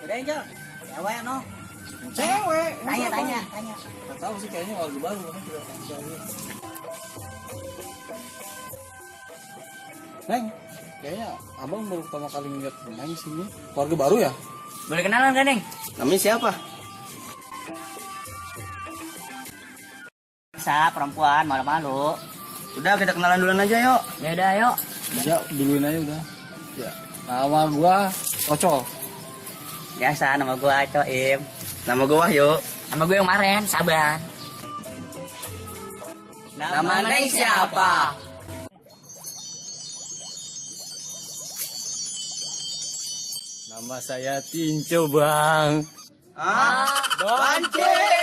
Udah aja. Cewek no. Cewek. Tanya. Nggak tahu sih kayaknya warga baru kan tidak cewek. Neng, kayaknya abang baru pertama kali ngeliat Neng di sini. Warga baru ya? Boleh kenalan gak, Neng? Namanya siapa? Bisa, perempuan, malu-malu. Udah kita kenalan duluan aja yuk. Ya udah, yuk. Ya, duluin aja udah. Ya, nama gua Ocol. Biasa, nama gua Coim. Nama gua Wahyu. Nama gue yang kemarin, Saban. Nama Neng siapa? Nama saya Tinco, Bang. Ah, Bance!